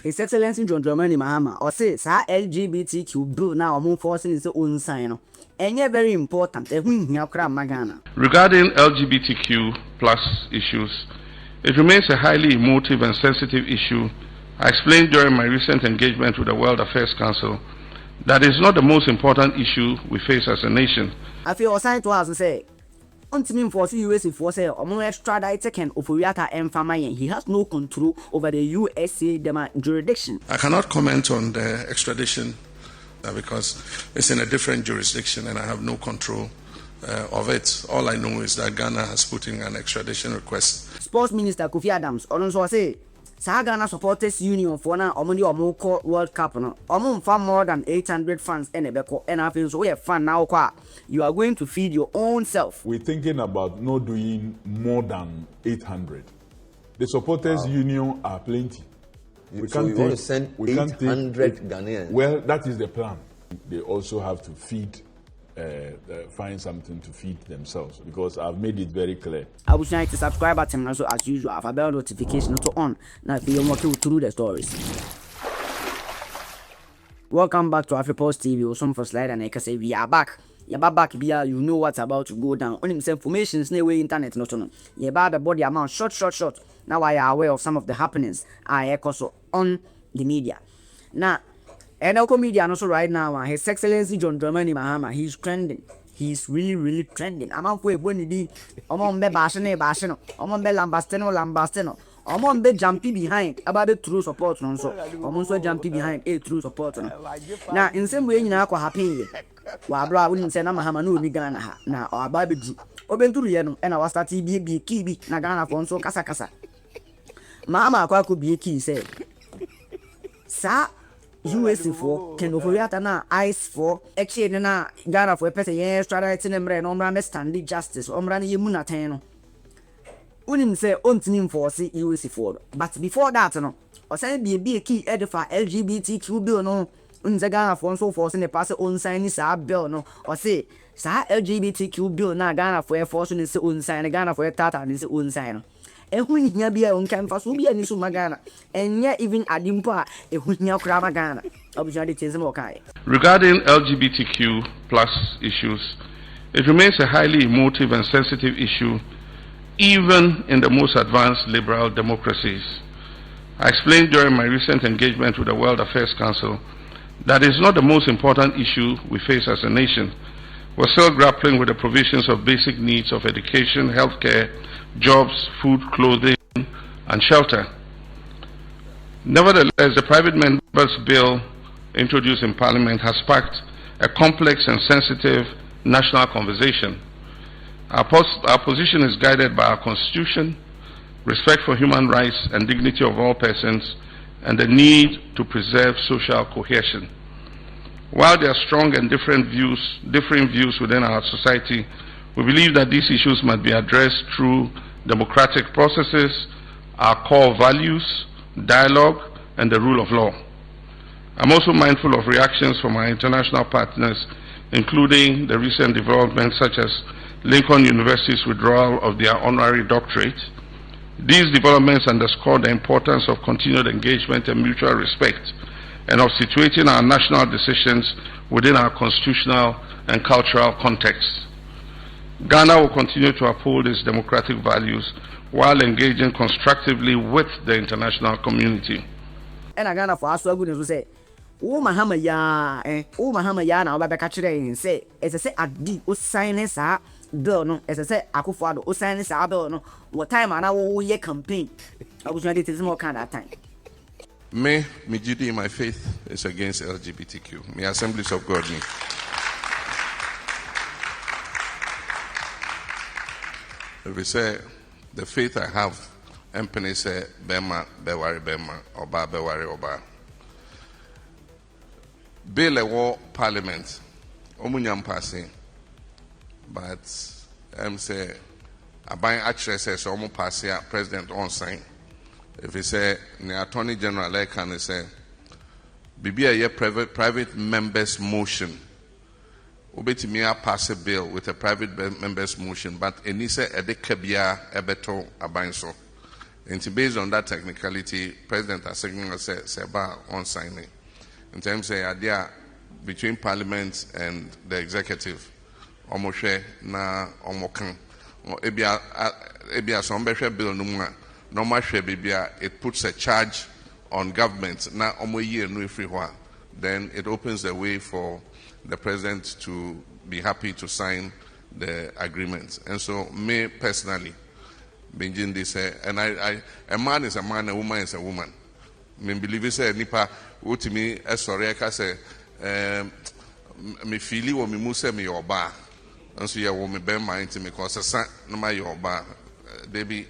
His Excellency John Dramani Mahama, or say, Sir LGBTQ bill now among forcing his own sign. And yet very important, Regarding LGBTQ plus issues, it remains a highly emotive and sensitive issue. I explained during my recent engagement with the World Affairs Council that is not the most important issue we face as a nation. I feel assigned to us and say, Untimin for US for say, among extradited can Ofori Atta Extradition. He has no control over the USA jurisdiction. I cannot comment on the extradition because it's in a different jurisdiction and I have no control of it. All I know is that Ghana has put in an extradition request. Sports Minister Kofi Adams also say, Ghana Supporters Union for now, Omo World Cup, fan more than 800 fans, and I feel so we have fun now. You are going to feed your own self. We're thinking about not doing more than 800. The Supporters Union are plenty. We want to send 800 Ghanaians. Well, that is the plan. They also have to feed. Find something to feed themselves because I've made it very clear. I would like to subscribe button also as usual. Have a bell notification to on. Now if you want to through the stories. Welcome back to AfriPulse TV. Or some for slide and I can say we are back. You're back here. You know what's about to go down. Only information is no way internet not on. You're about the body amount short. Now I are aware of some of the happenings. I also on the media. Now. And local media also right now, His Excellency John Dramani Mahama, he's trending. He's really trending. I'm on when he I'm on be bashing, I'm on be lambasteno. I'm on be jumpy behind about the true support. So I'm also jumpy behind a true support. Now, in some way, you know, what happened. Wabra wouldn't say Mahama no be Ghana now or Baby Drew. Open to the and I was starting be kibi Nagana Fonso Casa. Mahama could be a key said. Sir. US for can Ofori Atta na ice for exchange na Ghana for a person extraditing them and understand justice ye munateno. Unim say untinim for see US for but before that no or send be a key edify LGBTQ bill no unza Ghana for so force in the pass on sign sa bill no or say sa LGBTQ bill na Ghana for a force in own sign Ghana for a tata and his own sign. And when you be on campus, will be a nisu magana, and yet even a dimpa, a hunya cravagana. Regarding LGBTQ plus issues, it remains a highly emotive and sensitive issue, even in the most advanced liberal democracies. I explained during my recent engagement with the World Affairs Council that is not the most important issue we face as a nation. We're still grappling with the provisions of basic needs of education, healthcare, jobs, food, clothing, and shelter. Nevertheless, the private members' bill introduced in Parliament has sparked a complex and sensitive national conversation. Our position is guided by our Constitution, respect for human rights and dignity of all persons, and the need to preserve social cohesion. While there are strong and differing views within our society, we believe that these issues must be addressed through democratic processes, our core values, dialogue, and the rule of law. I'm also mindful of reactions from our international partners, including the recent developments such as Lincoln University's withdrawal of their honorary doctorate. These developments underscore the importance of continued engagement and mutual respect, and of situating our national decisions within our constitutional and cultural context. Ghana will continue to uphold its democratic values while engaging constructively with the international community. And Ghana for us to goodness say, oh Mahama ya na oba catch and say, as I say at the sign bill no, as I say Akufo-Addo o sign sa bill no, what time and our year campaign. I was ready to more kind of time. Me duty in my faith is against LGBTQ. Me Assemblies of God me. If we say the faith I have, Empany say Bema, Bewari Bema, Oba, Bewari Oba. Bill a war parliament, Omunyam passing, but say Abai actually says Omu passing president on sign. If he say the Attorney General like can say Bibi a private members motion. Obetimi pass a bill with a private members motion, but any say a dekabia ebeto abanso. And based on that technicality, President has said on signing. In terms of the idea between Parliament and the executive, Omoshe na Omokan, Ebia Sombeshe bill numwa, Nomashe Bibia, it puts a charge on government, na Omoye no free. Then it opens the way for the President to be happy to sign the agreement. And so, me personally, Benjin this, and a man is a man, a woman is a woman. Me believe it say nipa utimi sorry ka say me feeli wo me mu say me yoba. And so yeah wo me ben mind to me cause no my yoba. Baby,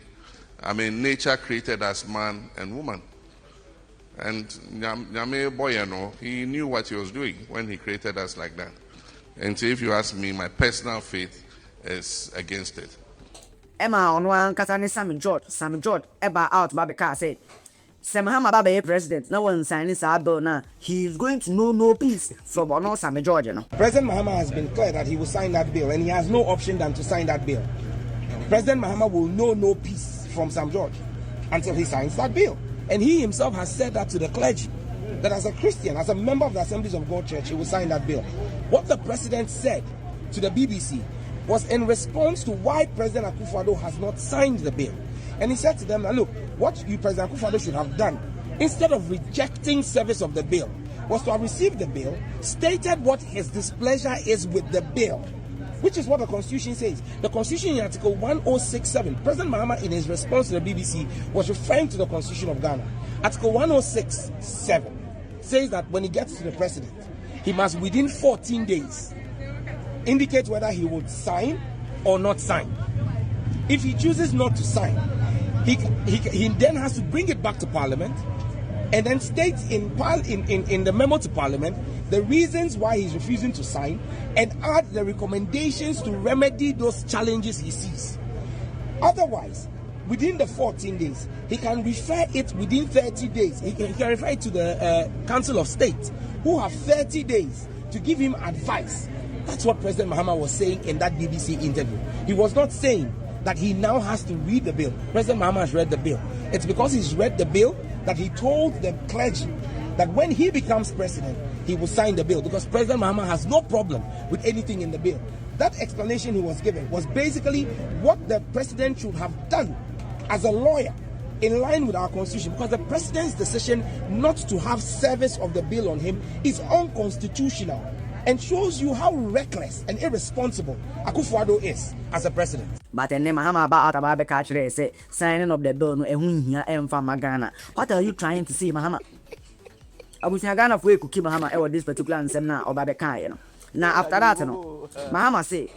I mean nature created us man and woman. And Nyame boy, he knew what he was doing when he created us like that. And so if you ask me, my personal faith is against it. Emma on one Katani Sam George Eba out Babika said, Sam Mahama Babe president, no one signing this bill now. He is going to know no peace from Ono Sam George. President Mahama has been clear that he will sign that bill, and he has no option than to sign that bill. President Mahama will know no peace from Sam George until he signs that bill. And he himself has said that to the clergy, that as a Christian, as a member of the Assemblies of God Church, he will sign that bill. What the president said to the BBC was in response to why President Akufo-Addo has not signed the bill. And he said to them, look, what you, President Akufo-Addo, should have done, instead of rejecting service of the bill, was to have received the bill, stated what his displeasure is with the bill, which is what the Constitution says. The Constitution in Article 1067, President Mahama, in his response to the BBC, was referring to the Constitution of Ghana. Article 1067 says that when he gets to the president, he must within 14 days indicate whether he would sign or not sign. If he chooses not to sign, he then has to bring it back to Parliament and then state in the memo to Parliament the reasons why he's refusing to sign and add the recommendations to remedy those challenges he sees. Otherwise, within the 14 days, he can refer it within 30 days. He can refer it to the Council of State, who have 30 days to give him advice. That's what President Mahama was saying in that BBC interview. He was not saying that he now has to read the bill. President Mahama has read the bill. It's because he's read the bill that he told the clergy that when he becomes president, he will sign the bill, because President Mahama has no problem with anything in the bill. That explanation he was given was basically what the president should have done as a lawyer in line with our constitution, because the president's decision not to have service of the bill on him is unconstitutional and shows you how reckless and irresponsible Akufo-Addo is as a president. But then Mahama about catch say signing of the bill no ehun hia from Ghana. What are you trying to say, Mahama? Abusia Ghana for ku keep Mahama e this particular ansem na oba kai no. Now after that no, Mahama say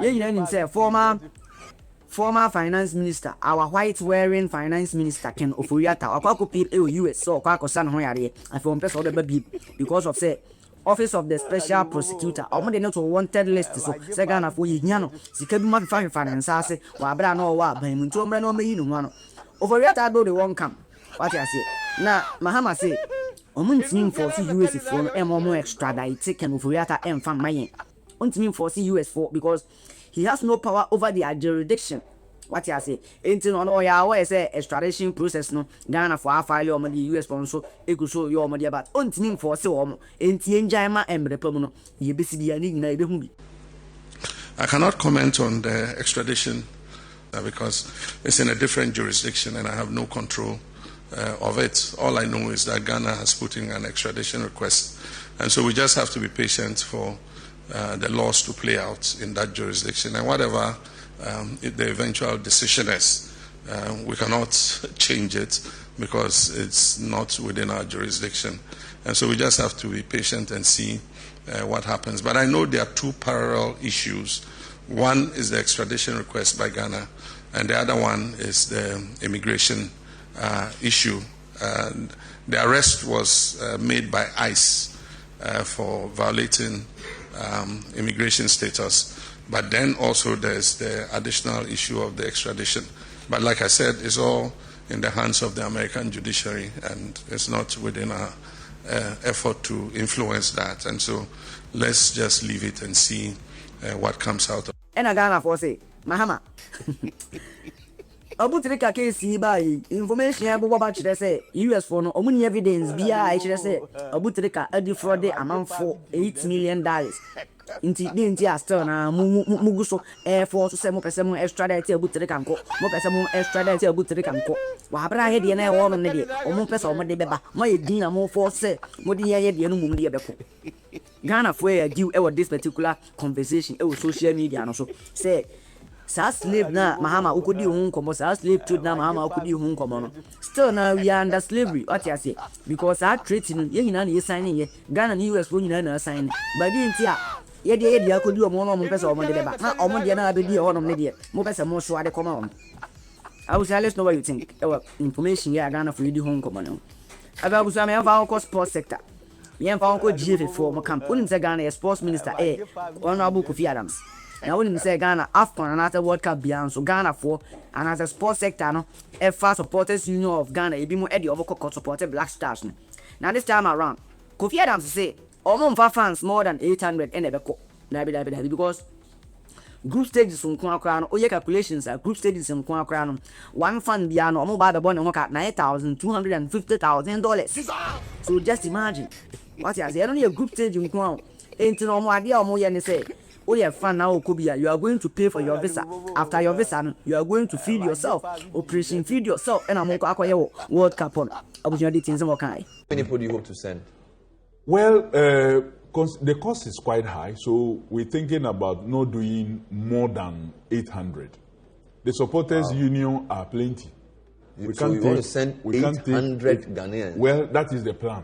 you say former finance minister, our white wearing finance minister Ken Ofori Atta akwa people US so akwa san ho yare afom person the baby because of say Office of the Special Prosecutor, or more not wanted list. So, Sagana for Yano, Sika be modified finance, or Brano or Bam, to Brano Mayino. Over yet, I know they won't come. What I say now, Mahama say, Omuntin for US for M more extradite and Ofori Atta and from my Untin for US for because he has no power over their jurisdiction. What I say, ain't on all your say extradition process no Ghana for our file your money US sponsor, it could show your money about unting for so ain't Jama and the Pomuno, you be and I cannot comment on the extradition because it's in a different jurisdiction and I have no control of it. All I know is that Ghana has put in an extradition request, and so we just have to be patient for the laws to play out in that jurisdiction, and whatever the eventual decision is, we cannot change it because it's not within our jurisdiction, and so we just have to be patient and see what happens. But I know there are two parallel issues. One is the extradition request by Ghana, and the other one is the immigration issue. The arrest was made by ICE for violating immigration status. But then also there's the additional issue of the extradition. But like I said, it's all in the hands of the American judiciary, and it's not within our effort to influence that. And so let's just leave it and see what comes out of it. And Ghana for say, Mahama, Abutrika case by information about say US for no only evidence be I should say Abutrika a defraud amount for $8 million. Inti still na muguso Air Force say mo pese mo extradite Abutrika nko mo pese mo extradite Abutrika nko wa bra he de na e wo no ne de o mo pese o mo de beba mo ye din na mo force mo de ye de no mum de beko Ghana for a due this particular conversation social media no so say sa slave na Mahama ukudi hu nkomo sa slave trade na Mahama ukudi hu nkomo no still now we are under slavery what you say because our treaty no ye hina na ye sign ye Ghana ni US for hina na sign but di ntia ye de akodi o mo no mo pese o mo de ba na o mo de na abedi e ho no ne de mo pese mo so ade koma on I will say let's know what you think information here Ghana for you di hu nkomo no aba busa me fa on sports sector me fa on GF for mo camp unim say Ghana sports minister Honorable Ofori Atta Now when you say Ghana AFCON and after World Cup beyond so Ghana for and as a sports sector no FA supporters union of Ghana e be mo Eddie Ovoko supported Black Stars no. Now this time around Ofori Atta say Omon fans more than 800 and ebeko because group stages nko akra no oye calculations group stages nko akra no one fan bia no omo ba be born nko $9,250,000 so just imagine what you say I don't need a group stage nko enti no omo ade omo ye ne say oh yeah, fan now Okobia, you are going to pay for your visa. After your visa, you are going to feed yourself. Operation feed yourself. And I'm going to acquire World Cup on. Opportunity things more kind. How many people do you hope to send? Well, the cost is quite high, so we're thinking about not doing more than 800. The supporters union are plenty. We want to send 800 Ghanaians. Well, that is the plan.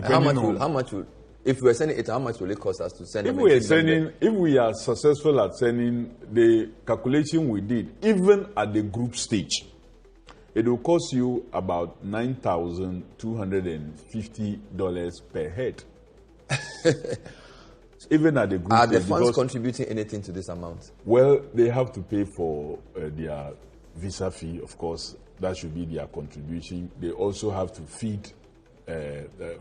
How much will if we are sending it, how much will it cost us to send? If we are successful at sending, the calculation we did, even at the group stage, it will cost you about $9,250 per head. Even at the group stage. Are the funds contributing anything to this amount? Well, they have to pay for their visa fee, of course. That should be their contribution. They also have to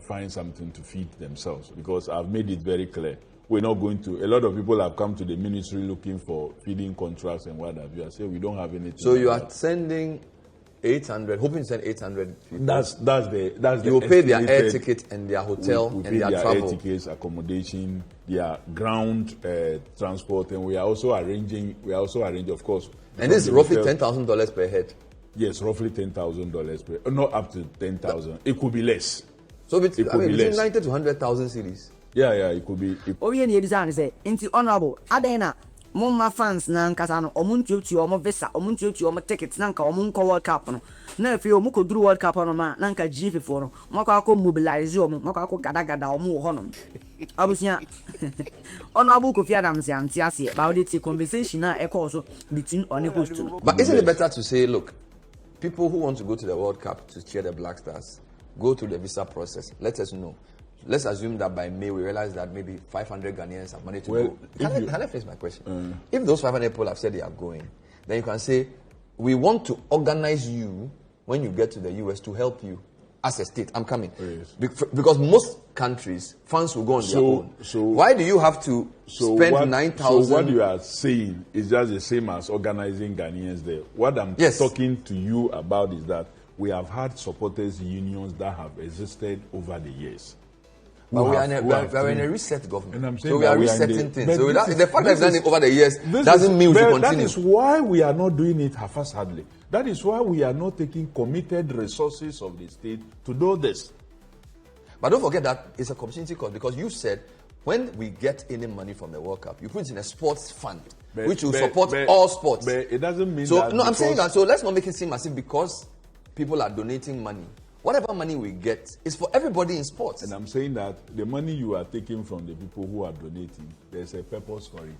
find something to feed themselves, because I've made it very clear. We're not going to, a lot of people have come to the ministry looking for feeding contracts and what have you. I say we don't have anything. So you are sending 800, hoping to send 800 people. That's the you will pay their air ticket and their hotel and their travel. Air tickets, accommodation, their ground transport, and we are also arranging, of course. And this is roughly $10,000 per head. Yes, roughly $10,000 per, not up to 10,000. It could be less. So between 90 to 100,000 cedis. Yeah, it could be. Oh, yeah, you design say, "Inti honorable, Adena, Mumma fans nan kasano, omuntu to your visa, omuntu to your tickets, nanka, omunko World Cup no. Na if you muko do World Cup on man, nanka GF for no, Mokako mobilize you, Mokako Gadagada or mu honum. Abusia Honorable Ofori Atta Extradition about the conversation now also between on the host. But isn't it better to say, look, people who want to go to the World Cup to cheer the Black Stars, go through the visa process. Let us know. Let's assume that by May we realize that maybe 500 Ghanaians have money to go. Can I finish my question? If those 500 people have said they are going, then you can say, we want to organize you when you get to the US to help you as a state. I'm coming. Yes. Because most countries, funds will go on their own. So why do you have to spend 9,000? So what you are saying is just the same as organizing Ghanaians there. What I'm talking to you about is that we have had supporters unions that have existed over the years. But we are in a reset government. And I'm saying so we are resetting things. So the fact that it's done it over the years doesn't mean we should continue. That is why we are not doing it haphazardly. That is why we are not taking committed resources of the state to do this. But don't forget that it's a opportunity cost, because you said when we get any money from the World Cup, you put it in a sports fund, which will support all sports. But it doesn't mean so, that. No, I'm saying that. So let's not make it seem as if because people are donating money, whatever money we get is for everybody in sports. And I'm saying that the money you are taking from the people who are donating, there's a purpose for it.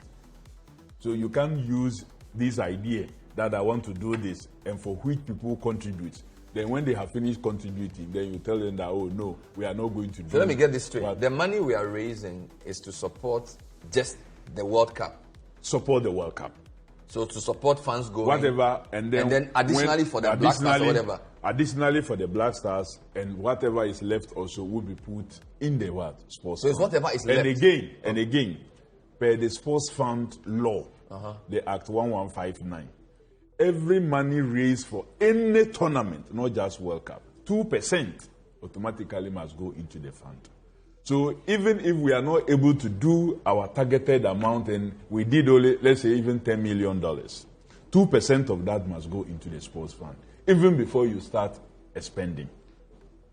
So you can't use this idea that I want to do this and for which people contribute. Then when they have finished contributing, then you tell them that, oh no, we are not going to do it. So let me get this straight. The money we are raising is to support just the World Cup. Support the World Cup. So to support fans going. Whatever, and then additionally for the Black Stars or whatever. Additionally for the Black Stars, and whatever is left also will be put in the sports. So it's whatever is left. And again, per the sports fund law, the Act 1159, every money raised for any tournament, not just World Cup, 2% automatically must go into the fund. So even if we are not able to do our targeted amount and we did only, let's say, even $10 million, 2% of that must go into the sports fund, even before you start spending.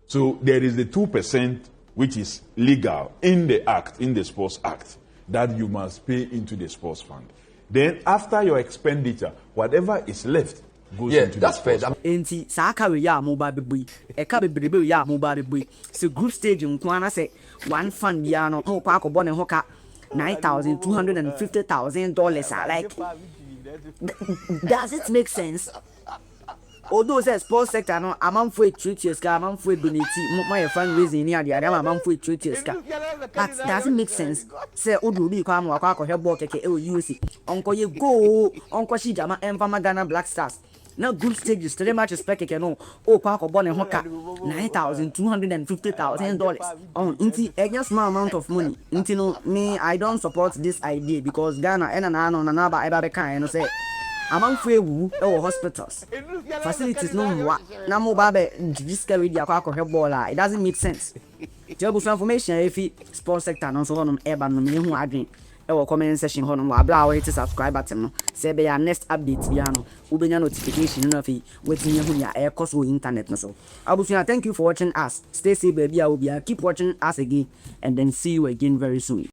So there is the 2% which is legal in the act, in the sports act, that you must pay into the sports fund. Then after your expenditure, whatever is left goes into the sports fund. Enti saka we ya mobile beboy. Eka bebrebe ya mobile beboy. So group stage nkwana say one fund ya no kwa akobo ne hoka $9,250,000 like does it make sense? Although say sports sector no amount for treat years ka amount for donate my fundraising ni ade amount for treat years ka, but does it make sense say odu bi kwa ma kwa hebo keke e UC onko ye go onko shi jama emfama Ghana Black Stars now group stages 3 matches keke no o kwa ko bone hoka $9,250,000 on inti a small amount of money inti no me I don't support this idea because Ghana na ba eba be kan no say among free hospitals facilities no more na mobile be discovery dia kwa it doesn't make sense. Terrible information if sports sector no so honum eba no me hu adwen comment section honum wa bla we subscribe button no say be your next update bia no ubenya notification no fi wetin hu ya e course internet no so abusua. Thank you for watching us. Stay safe baby, keep watching us again and then see you again very soon.